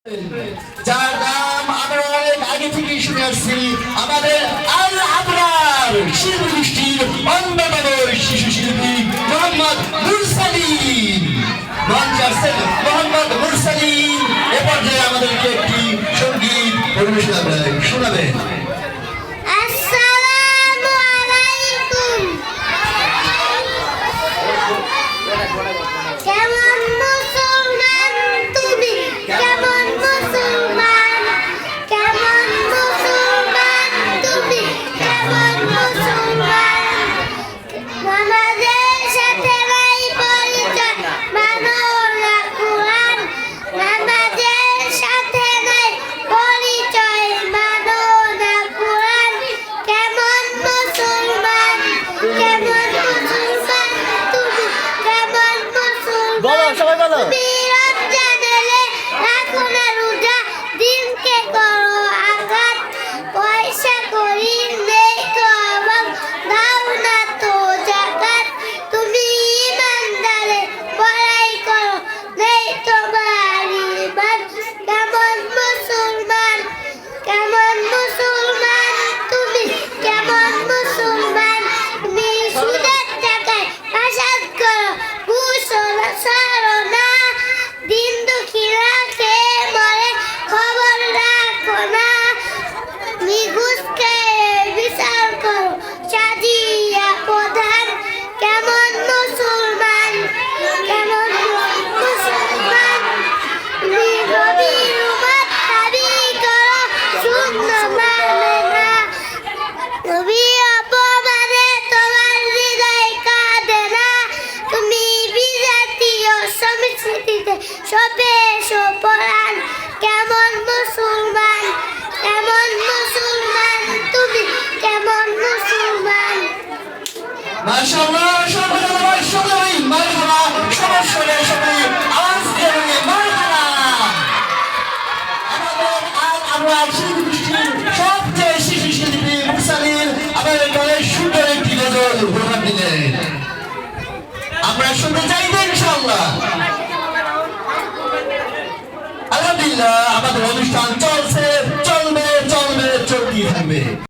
যার নাম আমরা অনেক আগে থেকে শুনে আসছি, আমাদের আল আবরার শিল্পী গোষ্ঠীর অন্যতম শিশু শিল্পী মোহাম্মদ মুরসালিন। মঞ্চে আসছেন মোহাম্মদ মুরসালিন। এ পর্যায়ে আমাদেরকে একটি সঙ্গীত পরিবেশনা শোনাবেন। সবাই বলো। কেমন মুসলমান, কেমন মুসলমান, তুমি কেমন মুসলমান? মাশাআল্লাহ, সবাই সবাই মারহাবা, সবাই আওয়াজ দিয়ে মারহাবা। আমাদের আমরা শিল্পী গোষ্ঠীর সবচেয়ে শিশু শিল্পী মুরসালিন আমাদের দলের সুন্দর একটি গজল উপহার দিলেন। আমরা শুনতে চাইব ইনশাআল্লাহ। আলহামদুলিল্লাহ, আমাদের অনুষ্ঠান চলছে।